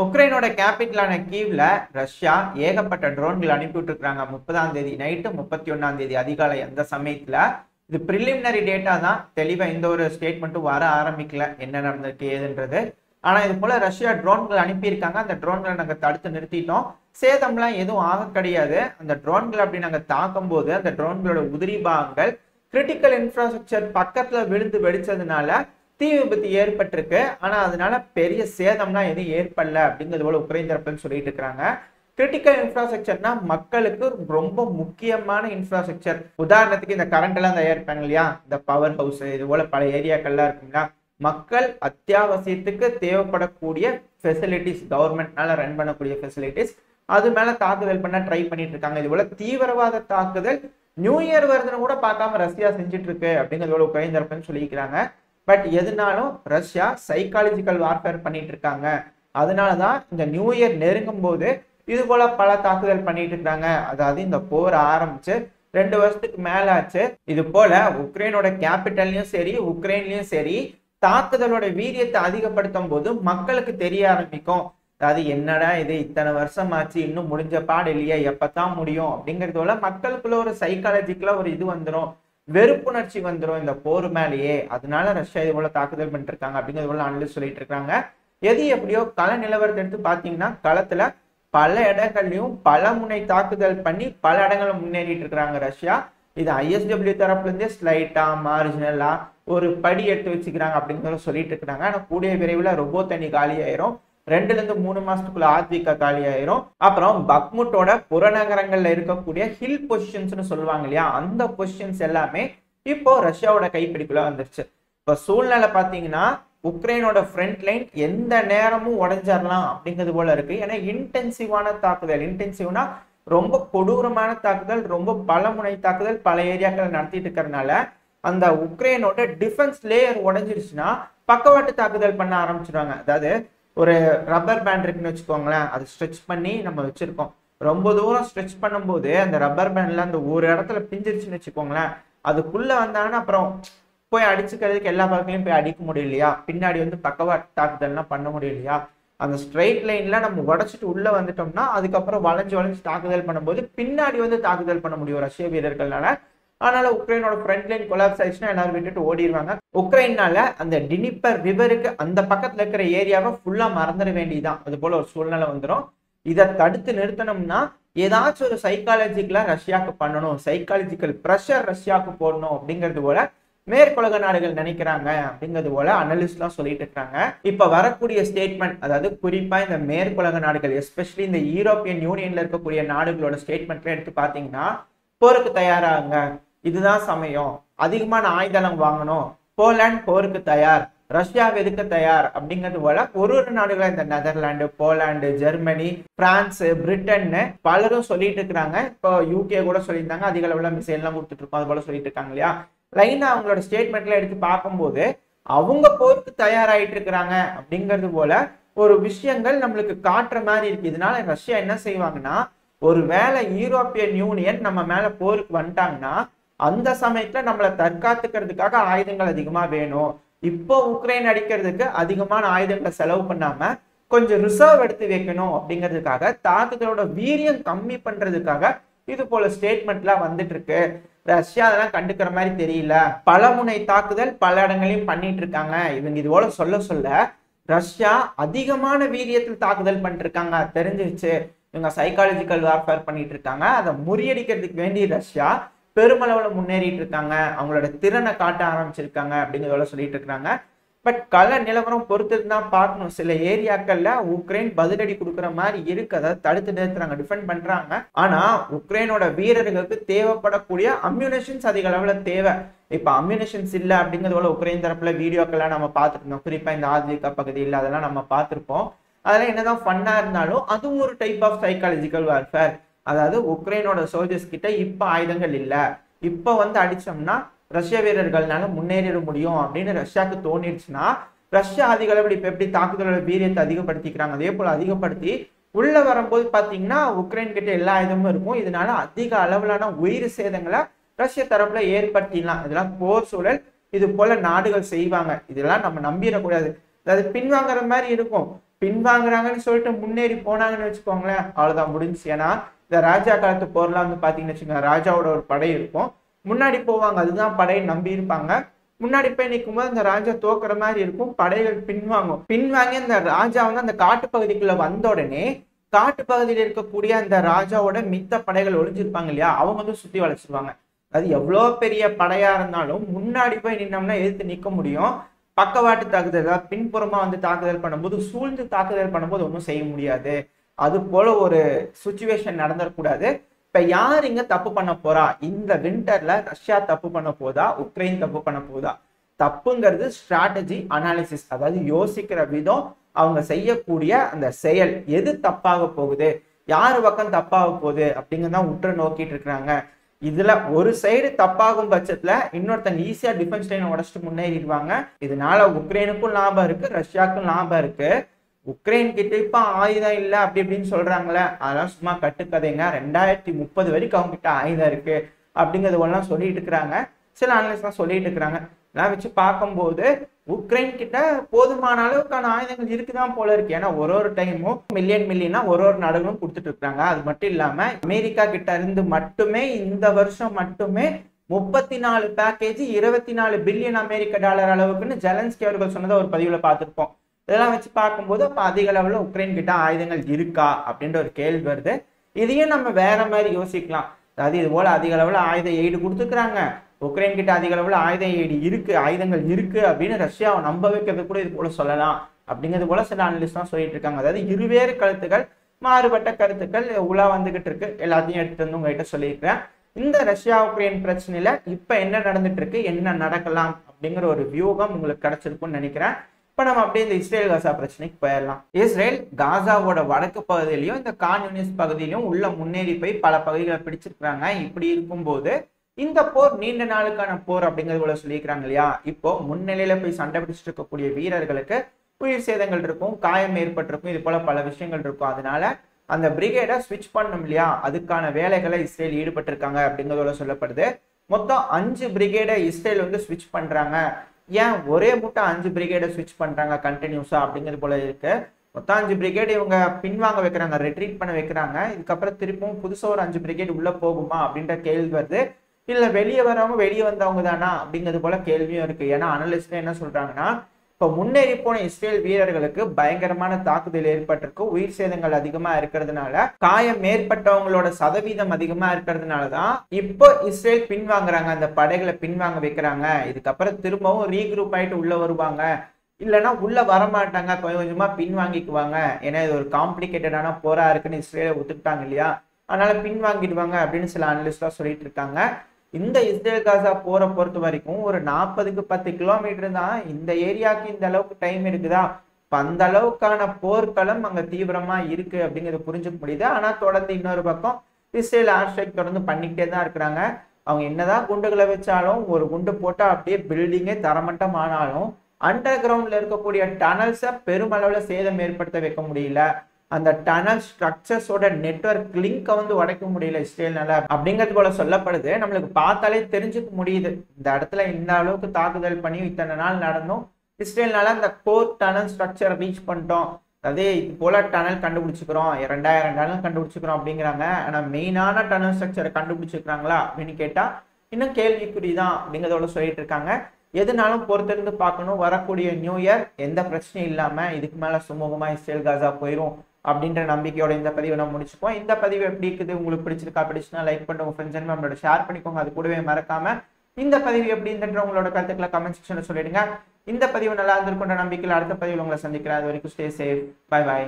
உக்ரைனோட கேபிட்டலான கீவ்ல Russia ஏகப்பட்ட ட்ரோன்கள் அனுப்பி விட்டுருக்காங்க. 30ஆம் தேதி நைட்டு 31ஆம் தேதி அதிகாலை அந்த சமயத்துல. இது பிரிலிமினரி டேட்டா தான், தெளிவா எந்த ஒரு ஸ்டேட்மெண்ட்டும் வர ஆரம்பிக்கல என்ன நடந்திருக்கு ஏதுன்றது. ஆனா இது போல ரஷ்யா ட்ரோன்கள் அனுப்பியிருக்காங்க. அந்த ட்ரோன்களை நாங்க தடுத்து நிறுத்திட்டோம். சேதம்லாம் எதுவும் ஆக கிடையாது. அந்த ட்ரோன்கள் அப்படி நாங்க தாக்கும் போது அந்த ட்ரோன்களோட உதிரி பாகங்கள் கிரிட்டிக்கல் இன்ஃப்ராஸ்ட்ரக்சர் பக்கத்துல விழுந்து வெடிச்சதுனால தீ விபத்து ஏற்பட்டிருக்கு. ஆனா அதனால பெரிய சேதம்லாம் எதுவும் ஏற்படல அப்படிங்கிறது போல உக்ரைன் தரப்புன்னு சொல்லிட்டு இருக்காங்க. கிரிட்டிக்கல் இன்ஃப்ராஸ்ட்ரக்சர்னா மக்களுக்கு ரொம்ப முக்கியமான இன்ஃப்ராஸ்ட்ரக்சர். உதாரணத்துக்கு இந்த கரண்ட் எல்லாம் தயாரிப்பாங்க இல்லையா, இந்த பவர் ஹவுஸ் இது போல பல ஏரியாக்கள்லாம் இருக்குங்களா, மக்கள் அத்தியாவசியத்துக்கு தேவைப்படக்கூடிய ஃபெசிலிட்டிஸ், கவர்மெண்ட்னால ரன் பண்ணக்கூடிய ஃபெசிலிட்டிஸ், அது மேல தாக்குதல் பண்ண ட்ரை பண்ணிட்டு இருக்காங்க. இது போல தீவிரவாத தாக்குதல் நியூ இயர் வருதுன்னு கூட பார்க்காம ரஷ்யா செஞ்சுட்டு இருக்கு அப்படிங்கிறது போல உக்ரைன் தரப்புன்னு சொல்லிக்கிறாங்க. பட் எதுனாலும் ரஷ்யா சைக்காலஜிக்கல் வார்ஃபேர் பண்ணிட்டு இருக்காங்க. அதனாலதான் இந்த நியூ இயர் நெருங்கும் போது இது போல பல தாக்குதல் பண்ணிட்டு இருக்காங்க. அதாவது இந்த போர் ஆரம்பிச்சு 2 வருஷத்துக்கு மேல ஆச்சு. இது போல உக்ரைனோட கேபிட்டல்லையும் சரி உக்ரைன்லயும் சரி தாக்குதலோட வீரியத்தை அதிகப்படுத்தும் போது மக்களுக்கு தெரிய ஆரம்பிக்கும். அதாவது என்னடா இது இத்தனை வருஷம் ஆச்சு இன்னும் முடிஞ்ச பாடு இல்லையா, எப்பதான் முடியும் அப்படிங்கிறது போல மக்களுக்குள்ள ஒரு சைக்காலஜிக்கலா ஒரு இது வந்துடும், வெறுப்புணர்ச்சி வந்துடும் இந்த போர் மேலேயே. அதனால ரஷ்யா இது போல தாக்குதல் பண்ணிட்டு இருக்காங்க அப்படிங்கிறது போல அனலிஸ்ட் சொல்லிட்டு இருக்காங்க. எது எப்படியோ கள நிலவரத்தை எடுத்து பாத்தீங்கன்னா களத்துல பல இடங்கள்லயும் பல முனை தாக்குதல் பண்ணி பல இடங்களை முன்னேறிட்டு இருக்கிறாங்க ரஷ்யா. இது ISW தரப்புல இருந்தே ஸ்லைட்டா மார்ஜினலா ஒரு படி எடுத்து வச்சுக்கிறாங்க அப்படிங்கிறத சொல்லிட்டு இருக்கிறாங்க. ஆனா கூடிய விரைவில் ரொபோ தண்ணி காலி ஆயிரும். 2 to 3 மாசத்துக்குள்ள ஆத்விகா காலி ஆயிரும். அப்புறம் பக்முட்டோட புறநகரங்கள்ல இருக்கக்கூடிய ஹில் பொசிஷன்ஸ்னு சொல்லுவாங்க இல்லையா, அந்த பொசிஷன்ஸ் எல்லாமே இப்போ ரஷ்யாவோட கைப்பிடிக்குள்ள வந்துருச்சு. இப்ப சூழ்நிலை பாத்தீங்கன்னா உக்ரைனோட ஃப்ரண்ட் லைன் எந்த நேரமும் உடஞ்சிடலாம் அப்படிங்கிறது போல இருக்கு. ஏன்னா இன்டென்சிவான தாக்குதல், இன்டென்சிவ்னா ரொம்ப கொடூரமான தாக்குதல், ரொம்ப பல முனை தாக்குதல் பல ஏரியாக்கள் நடத்திட்டு இருக்கிறதுனால அந்த உக்ரைனோட டிஃபென்ஸ் லேயர் உடஞ்சிருச்சுன்னா பக்கவாட்டு தாக்குதல் பண்ண ஆரம்பிச்சிடுவாங்க. அதாவது ஒரு ரப்பர் பேண்ட் இருக்குன்னு வச்சுக்கோங்களேன், அது ஸ்ட்ரெச் பண்ணி நம்ம வச்சிருக்கோம். ரொம்ப தூரம் ஸ்ட்ரெச் பண்ணும்போது அந்த ரப்பர் பேண்ட்ல அந்த ஒரு இடத்துல பிஞ்சிருச்சுன்னு வச்சுக்கோங்களேன், அதுக்குள்ள வந்தாங்கன்னா அப்புறம் போய் அடிச்சுக்கிறதுக்கு எல்லா பக்கத்துலையும் போய் அடிக்க முடியலையா, பின்னாடி வந்து பக்கவாட்டு தாக்குதல்லாம் பண்ண முடியலையா. அந்த ஸ்ட்ரெயிட் லைன்ல நம்ம உடச்சிட்டு உள்ள வந்துட்டோம்னா அதுக்கப்புறம் வளைஞ்சு வளைஞ்சு தாக்குதல் பண்ணும்போது பின்னாடி வந்து தாக்குதல் பண்ண முடியும் ரஷ்ய வீரர்கள்னால. அதனால உக்ரைனோட ஃப்ரண்ட் லைன் கொலாப்ஸ் ஆயிடுச்சுன்னா எல்லாரும் விட்டுட்டு ஓடிடுவாங்க. உக்ரைனால அந்த டினிப்பர் ரிவருக்கு அந்த பக்கத்துல இருக்கிற ஏரியாவை ஃபுல்லா மறந்துட வேண்டியதான். அது போல ஒரு சூழ்நிலை வந்துடும். இதை தடுத்து நிறுத்தணும்னா ஏதாச்சும் ஒரு சைக்காலஜிக்கலா ரஷ்யாவுக்கு பண்ணணும், சைக்காலஜிக்கல் ப்ரெஷர் ரஷ்யாவுக்கு போடணும் அப்படிங்கிறது போல மேற்குலக நாடுகள் நினைக்கிறாங்க அப்படிங்கிறது போல அனலிஸ்ட் எல்லாம் சொல்லிட்டு இருக்காங்க. இப்ப வரக்கூடிய ஸ்டேட்மெண்ட், அதாவது குறிப்பா இந்த மேற்குலக நாடுகள் எஸ்பெஷலி இந்த யூரோப்பியன் யூனியன்ல இருக்கக்கூடிய நாடுகளோட ஸ்டேட்மெண்ட்ல எடுத்து பாத்தீங்கன்னா, போருக்கு தயாராகுங்க, இதுதான் சமயம், அதிகமான ஆயுதம் வாங்கணும், போலாந்து போருக்கு தயார், ரஷ்யா எதுக்க தயார் அப்படிங்கிறது போல ஒரு நாடுகளா இந்த Netherlands, Poland, Germany, France, Britain பலரும் சொல்லிட்டு இருக்கிறாங்க. இப்போ UK கூட சொல்லியிருந்தாங்க, அதிக அளவுல மிசைல் எல்லாம் கொடுத்துட்டு இருக்கோம் அது போல சொல்லிட்டு இருக்காங்க இல்லையா. லைனா அவங்களோட ஸ்டேட்மெண்ட்ல எடுத்து பார்க்கும்போது அவங்க போருக்கு தயாராயிட்டு இருக்கிறாங்க அப்படிங்கிறது போல ஒரு விஷயங்கள் நம்மளுக்கு காட்டுற மாதிரி இருக்கு. இதனால ரஷ்யா என்ன செய்வாங்கன்னா, ஒரு வேளை யூரோப்பியன் யூனியன் நம்ம மேல போருக்கு வந்துட்டாங்கன்னா அந்த சமயத்துல நம்மளை தற்காத்துக்கிறதுக்காக ஆயுதங்கள் அதிகமா வேணும், இப்போ உக்ரைன் அடிக்கிறதுக்கு அதிகமான ஆயுதங்களை செலவு பண்ணாம கொஞ்சம் ரிசர்வ் எடுத்து வைக்கணும் அப்படிங்கிறதுக்காக, தாக்குதலோட வீரியம் கம்மி பண்றதுக்காக இது போல ஸ்டேட்மெண்ட்லாம் வந்துட்டு இருக்கு. ரஷ்யா அதெல்லாம் கண்டுக்கிற மாதிரி தெரியல, பல முனை தாக்குதல் பல இடங்களையும் பண்ணிட்டு இருக்காங்க. இவங்க இது போல சொல்ல சொல்ல ரஷ்யா அதிகமான வீரியத்தில் தாக்குதல் பண்ணிட்டு இருக்காங்க தெரிஞ்சிருச்சு. இவங்க சைக்காலஜிக்கல் வார்ஃபேர் பண்ணிட்டு இருக்காங்க. அதை முறியடிக்கிறதுக்கு வேண்டி ரஷ்யா பெருமளவுல முன்னேறிட்டு இருக்காங்க, அவங்களோட திறனை காட்ட ஆரம்பிச்சிருக்காங்க அப்படிங்கிறத சொல்லிட்டு இருக்காங்க. பட் கள நிலவரம் பொறுத்து தான் பார்க்கணும். சில ஏரியாக்கள்ல உக்ரைன் பதிலடி கொடுக்குற மாதிரி இருக்கு, அதாவது தடுத்து நிறுத்துறாங்க, டிஃபெண்ட் பண்றாங்க. ஆனா உக்ரைனோட வீரர்களுக்கு தேவைப்படக்கூடிய அம்யூனிஷன்ஸ் அதிக அளவுல தேவை. இப்ப அம்யூனிஷன்ஸ் இல்ல அப்படிங்கிறது போல உக்ரைன் தரப்புல வீடியோக்கெல்லாம் நம்ம பார்த்துருந்தோம். குறிப்பா இந்த ஆத்விகா பகுதியில் அதெல்லாம் நம்ம பார்த்திருப்போம். அதெல்லாம் என்னதான் ஃபன்னா இருந்தாலும் அதுவும் ஒரு டைப் ஆஃப் சைக்காலஜிக்கல் வார்ஃபேர். அதாவது உக்ரைனோட சோல்ஜர்ஸ் கிட்ட இப்ப ஆயுதங்கள் இல்ல, இப்ப வந்து அடிச்சோம்னா ரஷ்ய வீரர்கள்னால முன்னேறிட முடியும் அப்படின்னு ரஷ்யாவுக்கு தோணிடுச்சுன்னா ரஷ்யா அதிக அளவில் இப்ப எப்படி தாக்குதலோட வீரியத்தை அதிகப்படுத்திக்கிறாங்க அதே போல அதிகப்படுத்தி உள்ள வரும்போது பாத்தீங்கன்னா உக்ரைன் கிட்ட எல்லா ஆயுதமும் இருக்கும். இதனால அதிக அளவிலான உயிர் சேதங்களை ரஷ்ய தரப்புல ஏற்படுத்திடலாம். இதெல்லாம் போர் சூழல், இது போல நாடுகள் செய்வாங்க. இதெல்லாம் நம்ம நம்பிடக்கூடாது. அதாவது பின்வாங்குற மாதிரி இருக்கும். பின்வாங்குறாங்கன்னு சொல்லிட்டு முன்னேறி போனாங்கன்னு வச்சுக்கோங்களேன், அவ்வளவுதான் முடிஞ்சுச்சு. ஏன்னா இந்த ராஜா காலத்து போர்லாம் வந்து பாத்தீங்கன்னு வச்சுக்கோங்க, ராஜாவோட ஒரு படை இருக்கும், முன்னாடி போவாங்க, அதுதான் படையை நம்பி இருப்பாங்க. முன்னாடி போய் நிற்கும் போது அந்த ராஜா தோக்குற மாதிரி இருக்கும், படைகள் பின்வாங்கும். பின்வாங்கி அந்த ராஜா வந்து அந்த காட்டு பகுதிக்குள்ள வந்த உடனே காட்டு பகுதியில் இருக்கக்கூடிய அந்த ராஜாவோட மித்த படைகள் ஒளிஞ்சிருப்பாங்க இல்லையா, அவங்க வந்து சுத்தி வளைச்சிருவாங்க. அது எவ்வளோ பெரிய படையா இருந்தாலும் முன்னாடி போய் நின்னோம்னா எதிர்த்து நிற்க முடியும். பக்கவாட்டு தாக்குதல், பின்புறமா வந்து தாக்குதல் பண்ணும்போது, சூழ்ந்து தாக்குதல் பண்ணும்போது ஒன்றும் செய்ய முடியாது. அது போல ஒரு சுச்சுவேஷன் நடந்துடக்கூடாது. இப்ப யார் இங்க தப்பு பண்ண போறா? இந்த வின்டர்ல ரஷ்யா தப்பு பண்ண போதா, உக்ரைன் தப்பு பண்ண போதா? தப்புங்கிறது ஸ்ட்ராட்டஜி அனாலிசிஸ், அதாவது யோசிக்கிற விதம், அவங்க செய்யக்கூடிய அந்த செயல் எது தப்பாக போகுது, யாரு பக்கம் தப்பாக போகுது அப்படிங்கிறதான் உற்று நோக்கிட்டு இருக்கிறாங்க. இதுல ஒரு சைடு தப்பாகும் பட்சத்துல இன்னொருத்தங்க ஈஸியா டிஃபென்ஸ் லைனை உடச்சிட்டு முன்னேறிடுவாங்க. இதனால உக்ரைனுக்கும் லாபம் இருக்கு, ரஷ்யாவுக்கும் லாபம் இருக்கு. உக்ரைன் கிட்ட இப்ப ஆயுதம் இல்லை அப்படி இப்படின்னு சொல்றாங்களே, அதெல்லாம் சும்மா கட்டுக்கதைங்க. 2030 வரைக்கும் அவங்க கிட்ட ஆயுதம் இருக்கு அப்படிங்கிறது எல்லாம் சொல்லிட்டு இருக்கிறாங்க. சில அனலிஸ்ட் தான் சொல்லிட்டு இருக்கிறாங்க. இதெல்லாம் வச்சு பார்க்கும்போது உக்ரைன் கிட்ட போதுமான அளவுக்கான ஆயுதங்கள் இருக்குதான் போல இருக்கு. ஏன்னா ஒரு டைமும் மில்லியனா ஒரு நாடுகளும் கொடுத்துட்டு இருக்காங்க. அது மட்டும் இல்லாம அமெரிக்கா கிட்ட இருந்து மட்டுமே இந்த வருஷம் மட்டுமே 34 பேக்கேஜ் 24 பில்லியன் அமெரிக்க டாலர் அளவுக்குன்னு ஜெலன்ஸ்கி அவர்கள் சொன்னதை ஒரு பதிவுல பார்த்திருப்போம். இதெல்லாம் வச்சு பார்க்கும்போது அப்ப அதிக அளவுல உக்ரைன் கிட்ட ஆயுதங்கள் இருக்கா அப்படின்ற ஒரு கேள்வி வருது. இதையும் நம்ம வேற மாதிரி யோசிக்கலாம். அதாவது இது போல அதிக அளவுல ஆயுத எய்டு கொடுத்துக்கிறாங்க, உக்ரைன் கிட்ட அதிக அளவுல ஆயுத எய்டு இருக்கு, ஆயுதங்கள் இருக்கு அப்படின்னு ரஷ்யாவை நம்ப வைக்கிறது கூட இது போல சொல்லலாம் அப்படிங்கிறது போல சில அனலிஸ்ட் தான் சொல்லிட்டு இருக்காங்க. அதாவது இருவேறு கருத்துக்கள், மாறுபட்ட கருத்துக்கள் உலா வந்துகிட்டு இருக்கு. எல்லாத்தையும் எடுத்து வந்து உங்ககிட்ட சொல்லியிருக்கிறேன். இந்த ரஷ்யா உக்ரைன் பிரச்சனையில இப்ப என்ன நடந்துட்டு இருக்கு, என்ன நடக்கலாம் அப்படிங்கிற ஒரு வியூகம் உங்களுக்கு கிடைச்சிருக்கும்னு நினைக்கிறேன். இப்ப நம்ம அப்படியே இந்த இஸ்ரேல் காசா பிரச்சனைக்கு போயிடலாம். இஸ்ரேல் காசாவோட வடக்கு பகுதியிலையும் இந்த கான் யூனிஸ் பகுதியிலும் உள்ள முன்னேறி போய் பல பகுதிகளை பிடிச்சிருக்கிறாங்க. இப்படி இருக்கும்போது இந்த போர் நீண்ட நாளுக்கான போர் அப்படிங்கிறது போல சொல்லியிருக்கிறாங்க இல்லையா. இப்போ முன்னிலையில போய் சண்டை பிடிச்சிட்டு இருக்கக்கூடிய வீரர்களுக்கு உயிர் சேதங்கள் இருக்கும், காயம் ஏற்பட்டிருக்கும், இது போல பல விஷயங்கள் இருக்கும். அதனால அந்த பிரிகேடை ஸ்விட்ச் பண்ணும் இல்லையா, அதுக்கான வேலைகளை இஸ்ரேல் ஈடுபட்டிருக்காங்க அப்படிங்கிறதோட சொல்லப்படுது. மொத்தம் 5 பிரிகேடை இஸ்ரேல் வந்து ஸ்விட்ச் பண்றாங்க. ஏன் ஒரே மூட்டை 5 பிரிகேடை ஸ்விட்ச் பண்றாங்க கண்டினியூஸா அப்படிங்கிறது போல இருக்கு. மொத்தம் 5 பிரிகேடு இவங்க பின்வாங்க வைக்கிறாங்க, ரெட்ரீட் பண்ண வைக்கிறாங்க. இதுக்கப்புறம் திருப்பும் புதுசா ஒரு 5 பிரிகேடு உள்ள போகுமா அப்படின்ற கேள்வி வருது. இல்ல வெளியே வரவங்க வெளியே வந்தவங்க தானா அப்படிங்கிறது போல கேள்வியும் இருக்கு. ஏன்னா அனலிஸ்ட் என்ன சொல்றாங்கன்னா, இப்போ முன்னேறி போன இஸ்ரேல் வீரர்களுக்கு பயங்கரமான தாக்குதல் ஏற்பட்டிருக்கு, உயிர் சேதங்கள் அதிகமா இருக்கிறதுனால, காயம் ஏற்பட்டவங்களோட சதவீதம் அதிகமா இருக்கிறதுனாலதான் இப்போ இஸ்ரேல் பின்வாங்குறாங்க, அந்த படைகளை பின்வாங்க வைக்கிறாங்க. இதுக்கப்புறம் திரும்பவும் ரீக்ரூப் ஆயிட்டு உள்ள வருவாங்க, இல்லைன்னா உள்ள வரமாட்டாங்க, கொஞ்சம் கொஞ்சமா பின்வாங்கிக்குவாங்க. ஏன்னா இது ஒரு காம்ப்ளிகேட்டடான போரா இருக்குன்னு இஸ்ரேலை ஒத்துக்கிட்டாங்க இல்லையா, அதனால பின்வாங்கிடுவாங்க அப்படின்னு சில அனலிஸ்டா சொல்லிட்டு இருக்காங்க. இந்த இஸ்ரேல் காசா போரை பொறுத்த வரைக்கும் ஒரு 40க்கு 10 கிலோமீட்டர் தான். இந்த ஏரியாவுக்கு இந்த அளவுக்கு டைம் இருக்குதா, அந்த அளவுக்கான போர்க்களம் அங்க தீவிரமா இருக்கு அப்படிங்கிறது புரிஞ்சுக்க முடியுது. ஆனா தொடர்ந்து இன்னொரு பக்கம் இஸ்ரேல் ஏர் ஸ்ட்ரைக் தொடர்ந்து பண்ணிக்கிட்டே தான் இருக்கிறாங்க. அவங்க என்னதான் குண்டுகளை வச்சாலும், ஒரு குண்டு போட்டா அப்படியே பில்டிங்கே தரமட்டம் ஆனாலும் அண்டர் கிரவுண்ட்ல இருக்கக்கூடிய டனல்ஸை பெருமளவுல சேதம் ஏற்படுத்த வைக்க முடியல. அந்த டனல் ஸ்ட்ரக்சர்ஸோட நெட்வொர்க் லிங்கை வந்து உடைக்க முடியல இஸ்ரேல்னால அப்படிங்கிறது போல சொல்லப்படுது. நம்மளுக்கு பார்த்தாலே தெரிஞ்சுக்க முடியுது, இந்த இடத்துல இந்த அளவுக்கு தாக்குதல் பண்ணி இத்தனை நாள் நடந்தும் இஸ்ரேல்னால அந்த கோர் டனல் ஸ்ட்ரக்சர் ரீச் பண்ணிட்டோம், அதே இது போல டனல் கண்டுபிடிச்சிக்கிறோம், 2000 டனல் கண்டுபிடிச்சிக்கிறோம் அப்படிங்கிறாங்க. ஆனா மெயினான டனல் ஸ்ட்ரக்சரை கண்டுபிடிச்சிருக்காங்களா அப்படின்னு கேட்டா இன்னும் கேள்விக்குறிதான் அப்படிங்கிறதோட சொல்லிட்டு இருக்காங்க. எதுனாலும் பொறுத்திருந்து பார்க்கணும். வரக்கூடிய நியூ இயர் எந்த பிரச்சனையும் இல்லாம இதுக்கு மேல சுமூகமா இஸ்ரேல் காசா போயிடும் அப்படின்ற நம்பிக்கையோட இந்த பதிவை நம்ம முடிச்சுப்போம். இந்த பதிவு எப்படி இருக்குது, உங்களுக்கு பிடிச்சிருக்கா, பிடிச்சுன்னா லைக் பண்ணுங்க, உங்க ஃப்ரெண்ட்ஸ் நம்மளோட ஷேர் பண்ணிக்கோங்க. அது கூடவே மறக்காம இந்த பதிவு எப்படி இருந்துன்ற உங்களோட கருத்துக்களை கமெண்ட் செக்ஷன்ல சொல்லிடுங்க. இந்த பதிவு நல்லா இருந்திருக்குன்ற நம்பிக்கையில் அடுத்த பதிவில் உங்களை சந்திக்கிறேன். அது வரைக்கும் ஸ்டே சேஃப், பை பாய்.